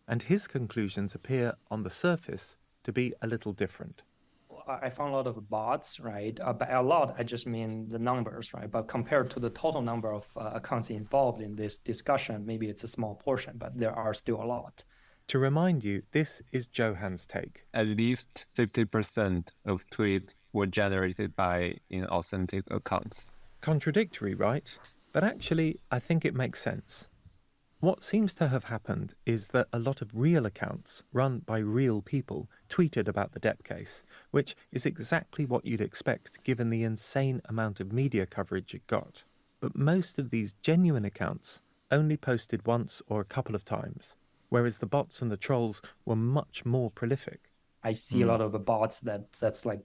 and his conclusions appear on the surface to be a little different. I found a lot of bots, right? By a lot, I just mean the numbers, right? But compared to the total number of accounts involved in this discussion, maybe it's a small portion, but there are still a lot. To remind you, this is Johan's take. At least 50% of tweets were generated by inauthentic accounts. Contradictory, right? But actually, I think it makes sense. What seems to have happened is that a lot of real accounts, run by real people, tweeted about the Depp case, which is exactly what you'd expect given the insane amount of media coverage it got. But most of these genuine accounts only posted once or a couple of times, whereas the bots and the trolls were much more prolific. I see a lot of the bots that's like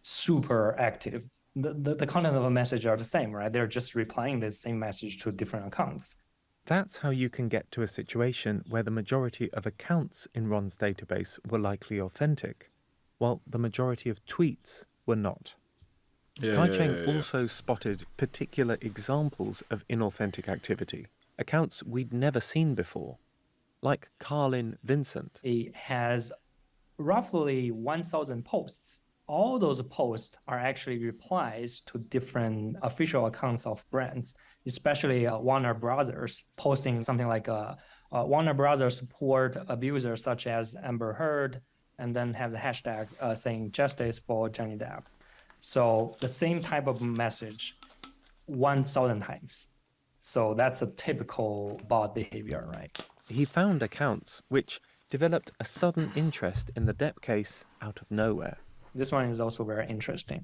super active. The content of a message are the same, right? They're just replying the same message to different accounts. That's how you can get to a situation where the majority of accounts in Ron's database were likely authentic, while the majority of tweets were not. Kai Cheng also spotted particular examples of inauthentic activity, accounts we'd never seen before, like Carlin Vincent. It has roughly 1,000 posts. All those posts are actually replies to different official accounts of brands, especially Warner Brothers, posting something like Warner Brothers support abusers such as Amber Heard, and then have the hashtag saying justice for Johnny Depp. So the same type of message 1,000 times. So that's a typical bot behavior, right? He found accounts which developed a sudden interest in the Depp case out of nowhere. This one is also very interesting.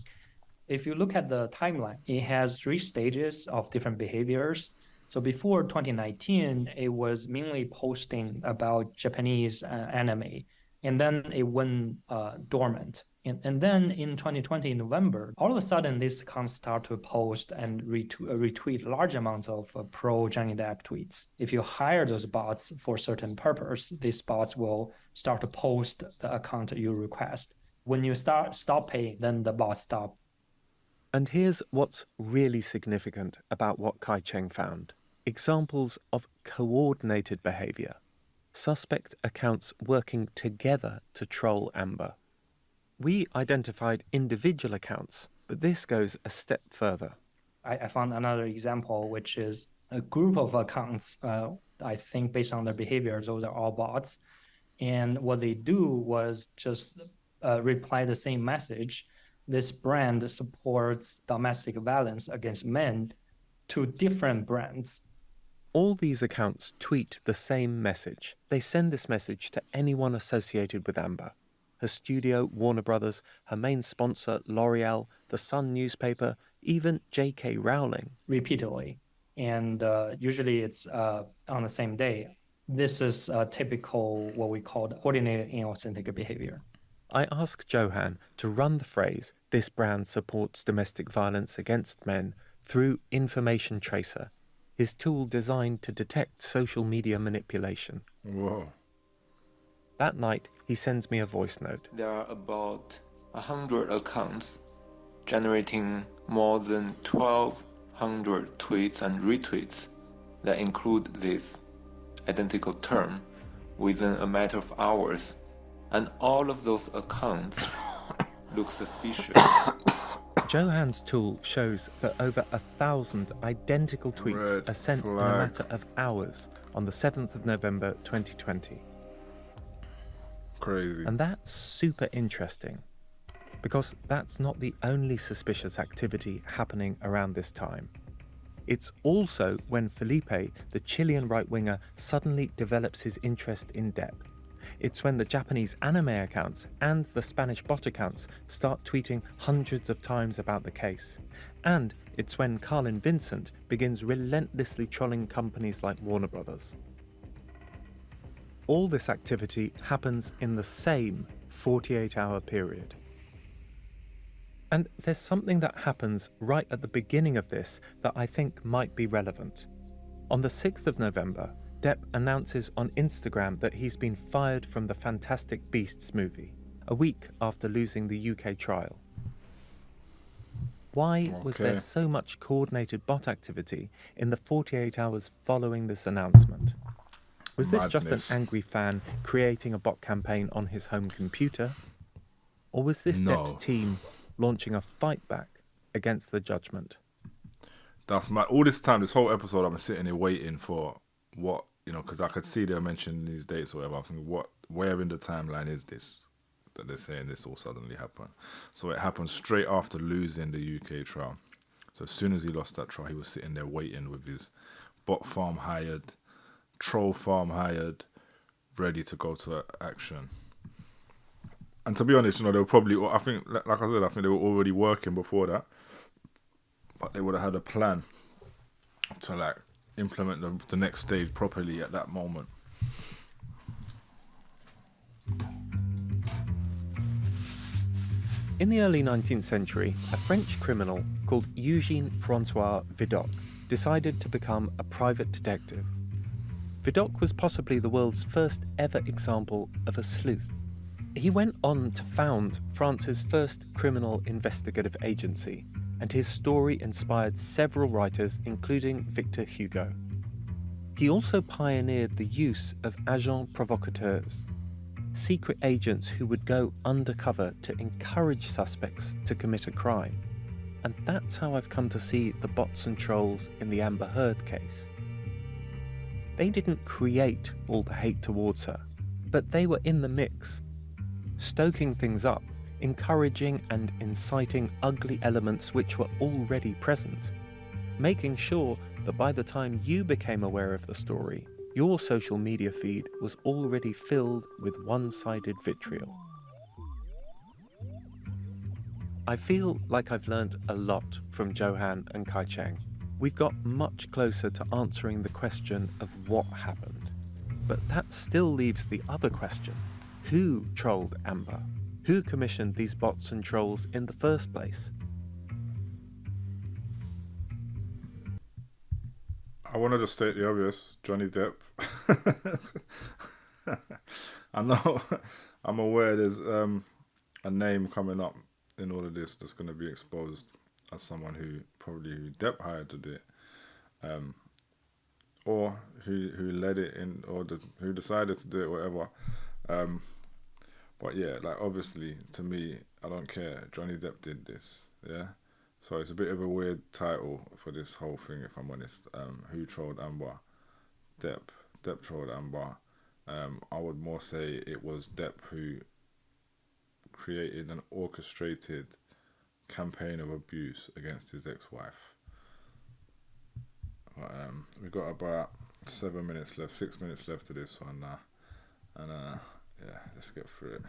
If you look at the timeline, it has 3 stages of different behaviors. So before 2019, it was mainly posting about Japanese anime, and then it went dormant. And then in 2020, in November, all of a sudden, these accounts start to post and retweet large amounts of pro-Johnny Depp tweets. If you hire those bots for certain purpose, these bots will start to post the account you request. When you stop paying, then the bots stop. And here's what's really significant about what Kai Cheng found. Examples of coordinated behavior. Suspect accounts working together to troll Amber. We identified individual accounts, but this goes a step further. I found another example, which is a group of accounts, I think based on their behaviors, those are all bots. And what they do was just reply the same message. This brand supports domestic violence against men to different brands. All these accounts tweet the same message. They send this message to anyone associated with Amber. Her studio, Warner Brothers, her main sponsor, L'Oreal, the Sun newspaper, even J.K. Rowling. Repeatedly. And usually it's on the same day. This is typical what we call coordinated inauthentic behavior. I asked Johan to run the phrase, "This brand supports domestic violence against men," through Information Tracer, his tool designed to detect social media manipulation. Whoa. That night, he sends me a voice note. There are about 100 accounts generating more than 1,200 tweets and retweets that include this identical term within a matter of hours. And all of those accounts look suspicious. Johan's tool shows that over 1,000 identical tweets are sent in a matter of hours on the 7th of November 2020. Crazy. And that's super interesting, because that's not the only suspicious activity happening around this time. It's also when Felipe, the Chilean right-winger, suddenly develops his interest in Depp. It's when the Japanese anime accounts and the Spanish bot accounts start tweeting hundreds of times about the case. And it's when Carlin Vincent begins relentlessly trolling companies like Warner Brothers. all this activity happens in the same 48-hour period. And there's something that happens right at the beginning of this that I think might be relevant. On the 6th of November, Depp announces on Instagram that he's been fired from the Fantastic Beasts movie, a week after losing the UK trial. Why was there so much coordinated bot activity in the 48 hours following this announcement? Was this just an angry fan creating a bot campaign on his home computer? Or was this Depp's team launching a fight back against the judgment? That's mad. All this time, this whole episode, I'm sitting here waiting for what, because I could see they were mentioning these dates or whatever. I'm thinking, where in the timeline is this that they're saying this all suddenly happened? So it happened straight after losing the UK trial. So as soon as he lost that trial, he was sitting there waiting with his bot farm hired, troll farm hired, ready to go to action. And to be honest, they were probably, I think, like I said, I think they were already working before that. But they would have had a plan to implement the next stage properly at that moment. In the early 19th century, a French criminal called Eugène François Vidocq decided to become a private detective. Vidocq was possibly the world's first ever example of a sleuth. He went on to found France's first criminal investigative agency, and his story inspired several writers, including Victor Hugo. He also pioneered the use of agents provocateurs, secret agents who would go undercover to encourage suspects to commit a crime. And that's how I've come to see the bots and trolls in the Amber Heard case. They didn't create all the hate towards her, but they were in the mix, stoking things up, encouraging and inciting ugly elements which were already present, making sure that by the time you became aware of the story, your social media feed was already filled with one-sided vitriol. I feel like I've learned a lot from Johan and Kai-Cheng. We've got much closer to answering the question of what happened. But that still leaves the other question. Who trolled Amber? Who commissioned these bots and trolls in the first place? I want to just state the obvious, Johnny Depp. I know, I'm aware there's a name coming up in all of this that's going to be exposed as someone who Depp hired to do it, or who led it in, or who decided to do it, whatever. But yeah, obviously, to me, I don't care. Johnny Depp did this, yeah? So it's a bit of a weird title for this whole thing, if I'm honest. Who trolled Amber? Depp trolled Amber. I would more say it was Depp who created an orchestrated campaign of abuse against his ex-wife. We've got about 6 minutes left to this one now. And yeah, let's get through it.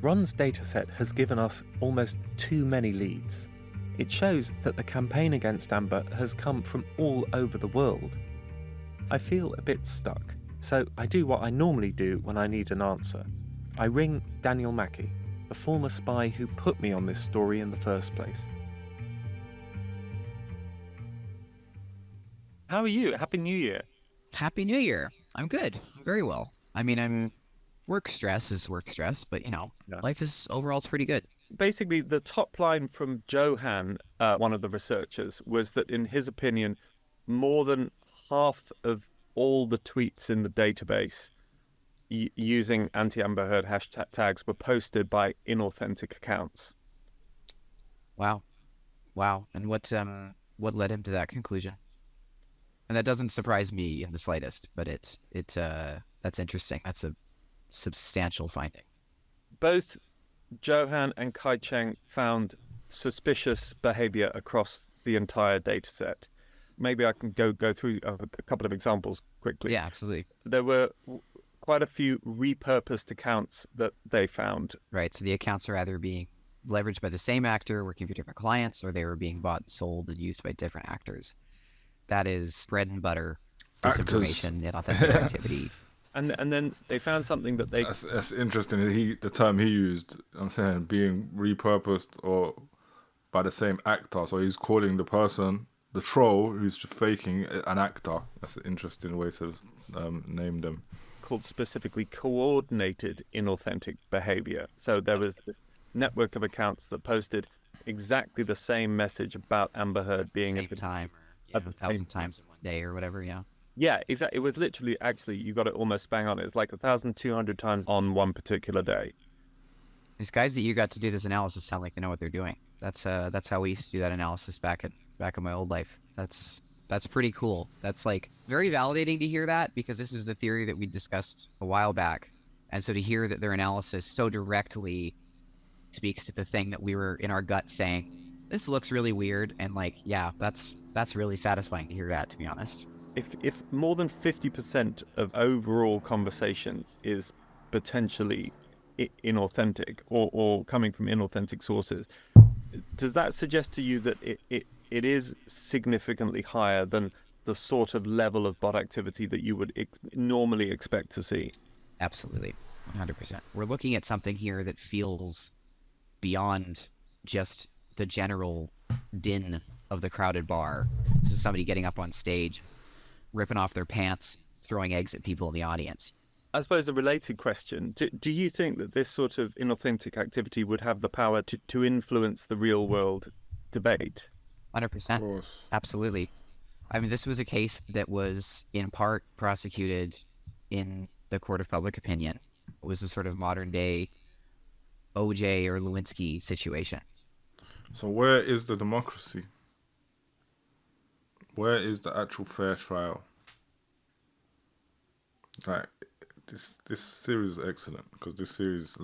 Ron's dataset has given us almost too many leads. It shows that the campaign against Amber has come from all over the world. I feel a bit stuck, so I do what I normally do when I need an answer. I ring Daniel Mackey, the former spy who put me on this story in the first place. How are you? Happy New Year. Happy New Year. I'm good. Very well. I mean, work stress is work stress, but life is overall it's pretty good. Basically, the top line from Johan, one of the researchers, was that in his opinion, more than half of all the tweets in the database using anti-Amber Heard hashtags were posted by inauthentic accounts. Wow. And what led him to that conclusion? And that doesn't surprise me in the slightest, but that's interesting. That's a substantial finding. Both Johan and Kai-Cheng found suspicious behavior across the entire data set. Maybe I can go through a couple of examples quickly. Yeah, absolutely. There were quite a few repurposed accounts that they found. Right, so the accounts are either being leveraged by the same actor working for different clients, or they were being bought and sold and used by different actors. That is bread and butter disinformation and authentic activity. And then they found something that they... That's interesting. The term he used, I'm saying, being repurposed or by the same actor. So he's calling the person, the troll, who's faking, an actor. That's an interesting way to name them. Called specifically coordinated inauthentic behavior. So there was this network of accounts that posted exactly the same message about Amber Heard being at the time, or 1,000 times in one day or whatever. Yeah, exactly. It was literally, actually, you got it almost bang on. It's like 1,200 times on one particular day. These guys that you got to do this analysis sound like they know what they're doing. That's how we used to do that analysis back in my old life. That's pretty cool. That's like very validating to hear that, because this is the theory that we discussed a while back. And so to hear that their analysis so directly speaks to the thing that we were in our gut saying, this looks really weird, and like, yeah, that's really satisfying to hear that, to be honest. If more than 50% of overall conversation is potentially inauthentic or coming from inauthentic sources, does that suggest to you that it is significantly higher than the sort of level of bot activity that you would normally expect to see? Absolutely, 100%. We're looking at something here that feels beyond just the general din of the crowded bar. This is somebody getting up on stage, ripping off their pants, throwing eggs at people in the audience. I suppose a related question, do you think that this sort of inauthentic activity would have the power to influence the real world debate? 100%. Of course. Absolutely. I mean, this was a case that was in part prosecuted in the court of public opinion. It was a sort of modern day OJ or Lewinsky situation. So where is the democracy? Where is the actual fair trial? Like, this series is excellent, because this series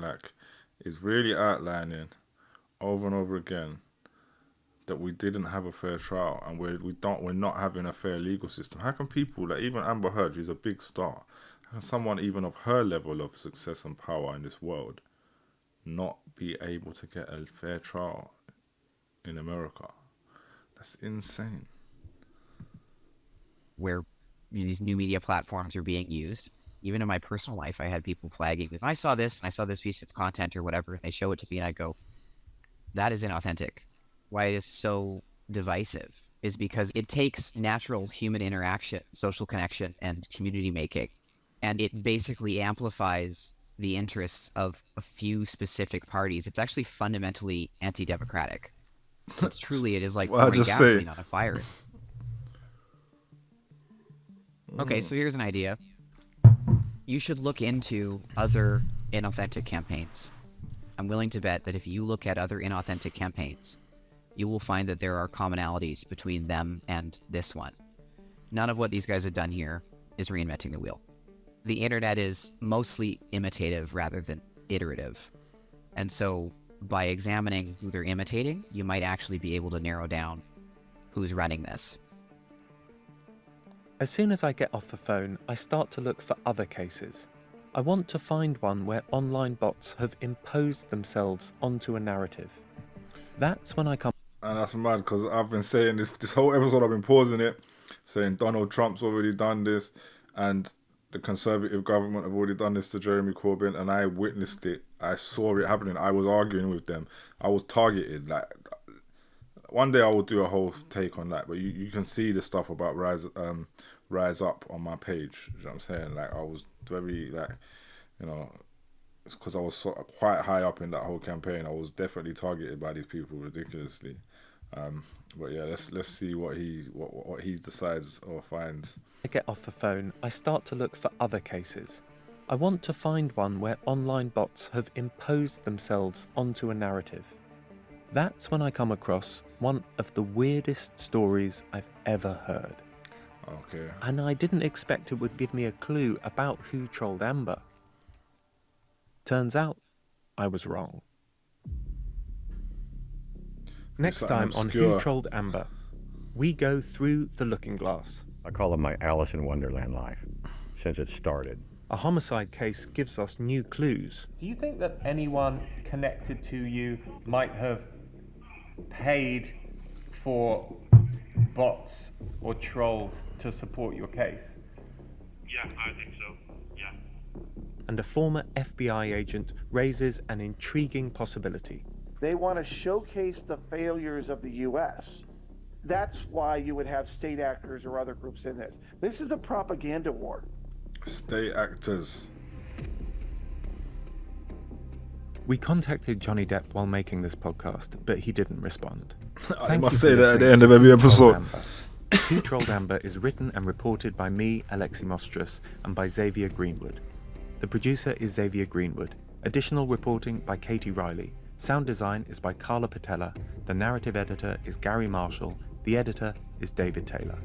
is really outlining over and over again that we didn't have a fair trial, and we're not having a fair legal system. How can people, like even Amber Heard, she's a big star, how can someone even of her level of success and power in this world not be able to get a fair trial in America? That's insane. Where these new media platforms are being used. Even in my personal life, I had people flagging me. I saw this, and I saw this piece of content or whatever, and they show it to me, and I go, that is inauthentic. Why it is so divisive is because it takes natural human interaction, social connection, and community making, and it basically amplifies the interests of a few specific parties. It's actually fundamentally anti-democratic. It is like pouring gasoline on a fire. Okay, so here's an idea. You should look into other inauthentic campaigns. I'm willing to bet that if you look at other inauthentic campaigns, you will find that there are commonalities between them and this one. None of what these guys have done here is reinventing the wheel. The internet is mostly imitative rather than iterative. And so by examining who they're imitating, you might actually be able to narrow down who's running this. As soon as I get off the phone, I start to look for other cases. I want to find one where online bots have imposed themselves onto a narrative. That's when I come... And that's mad, because I've been saying this whole episode, I've been pausing it, saying Donald Trump's already done this, and the Conservative government have already done this to Jeremy Corbyn, and I witnessed it. I saw it happening. I was arguing with them. I was targeted. Like, one day I will do a whole take on that, but you can see the stuff about Rise Up on my page. You know what I'm saying? Like, I was very, like, you know, it's because I was quite high up in that whole campaign. I was definitely targeted by these people ridiculously. But yeah, let's see what he decides or finds. I get off the phone, I start to look for other cases. I want to find one where online bots have imposed themselves onto a narrative. That's when I come across one of the weirdest stories I've ever heard. Okay. And I didn't expect it would give me a clue about who trolled Amber. Turns out, I was wrong. Next time on Who Trolled Amber, we go through the looking glass. I call it my Alice in Wonderland life, since it started. A homicide case gives us new clues. Do you think that anyone connected to you might have paid for bots or trolls to support your case? Yeah, I think so. Yeah. And a former FBI agent raises an intriguing possibility. They want to showcase the failures of the U.S. That's why you would have state actors or other groups in this. This is a propaganda war. State actors. We contacted Johnny Depp while making this podcast, but he didn't respond. I must say that at the end of every episode. Who Trolled Amber is written and reported by me, Alexi Mostrous, and by Xavier Greenwood. The producer is Xavier Greenwood. Additional reporting by Katie Riley. Sound design is by Carla Patella. The narrative editor is Gary Marshall. The editor is David Taylor.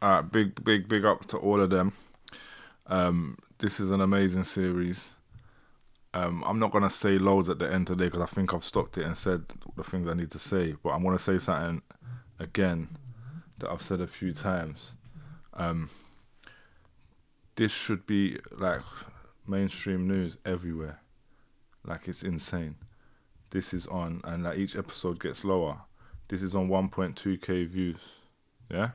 Alright, big up to all of them. This is an amazing series. I'm not going to say loads at the end today because I think I've stopped it and said the things I need to say. But I'm going to say something again that I've said a few times. This should be like mainstream news everywhere. Like, it's insane. This is on, and like each episode gets lower. This is on 1.2k views. Yeah?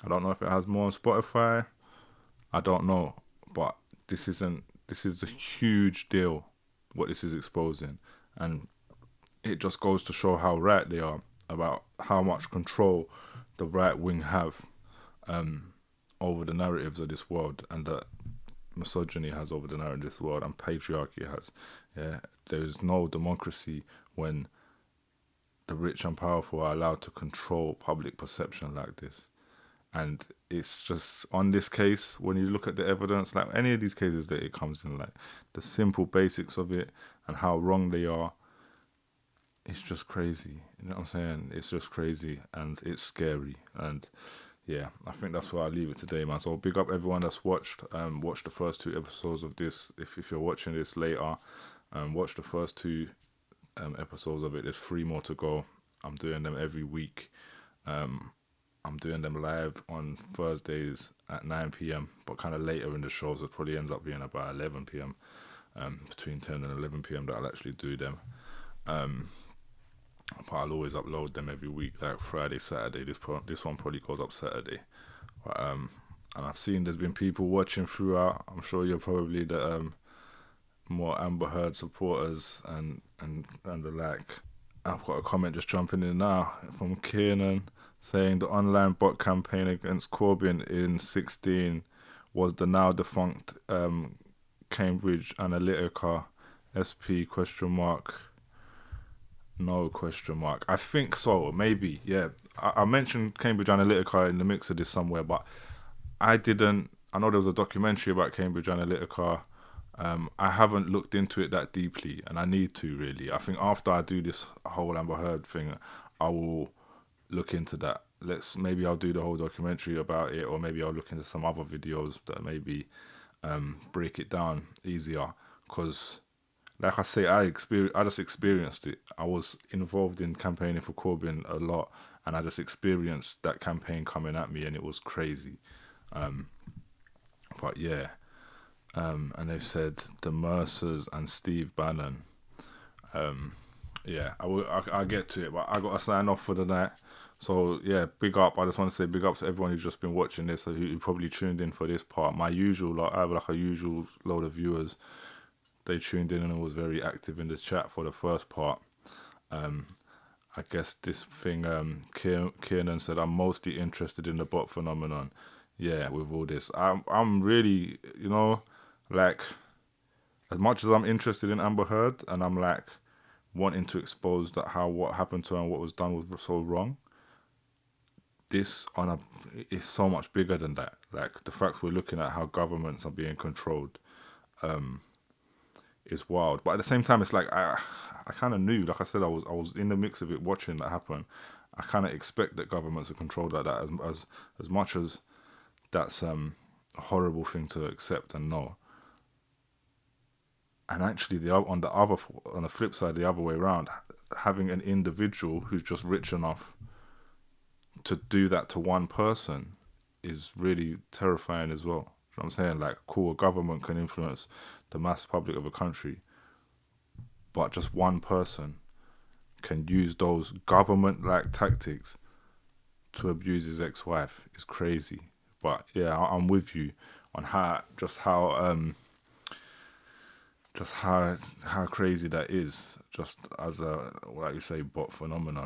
I don't know if it has more on Spotify. I don't know. But this is a huge deal, what this is exposing. And it just goes to show how right they are about how much control the right wing have over the narratives of this world, and that misogyny has over the narrative of this world, and patriarchy has. Yeah, there is no democracy when the rich and powerful are allowed to control public perception like this. And it's just, on this case, when you look at the evidence, like any of these cases that it comes in, like the simple basics of it and how wrong they are, it's just crazy. You know what I'm saying? It's just crazy, and it's scary. And yeah, I think that's where I leave it today, man. So big up everyone that's watched the first 2 episodes of this. If you're watching this later, watch the first 2 episodes of it. There's 3 more to go. I'm doing them every week. I'm doing them live on Thursdays at 9 p.m, but kind of later in the show, so it probably ends up being about 11 p.m, between 10 and 11 p.m. that I'll actually do them. But I'll always upload them every week, like Friday, Saturday. This one probably goes up Saturday. But, and I've seen there's been people watching throughout. I'm sure you're probably the more Amber Heard supporters and the like. I've got a comment just jumping in now from Kiernan, saying the online bot campaign against Corbyn in 2016 was the now defunct Cambridge Analytica SP ? No ? I think so, maybe, yeah. I mentioned Cambridge Analytica in the mix of this somewhere, but I know there was a documentary about Cambridge Analytica. I haven't looked into it that deeply, and I need to, really. I think after I do this whole Amber Heard thing, I will look into that. Maybe I'll do the whole documentary about it, or maybe I'll look into some other videos that maybe break it down easier. Because, like I say, I just experienced it. I was involved in campaigning for Corbyn a lot, and I just experienced that campaign coming at me, and it was crazy. But yeah, and they've said the Mercers and Steve Bannon. Yeah, I'll get to it, but I got to sign off for the night. So yeah, big up. I just want to say big up to everyone who's just been watching this, who probably tuned in for this part. I have like a usual load of viewers. They tuned in and was very active in the chat for the first part. I guess this thing, Kiernan said, I'm mostly interested in the bot phenomenon. Yeah, with all this, I'm really, like, as much as I'm interested in Amber Heard, and I'm like wanting to expose that what happened to her and what was done was so wrong. This is so much bigger than that. Like, the fact we're looking at how governments are being controlled is wild. But at the same time, it's like I kind of knew. Like I said, I was in the mix of it, watching that happen. I kind of expect that governments are controlled like that, as much as that's a horrible thing to accept and know. And actually, on the flip side, the other way around, having an individual who's just rich enough to do that to one person is really terrifying as well. You know what I'm saying? Like, cool, a government can influence the mass public of a country, but just one person can use those government-like tactics to abuse his ex-wife is crazy. But yeah, I'm with you on how crazy that is, just as a, like you say, bot phenomenon.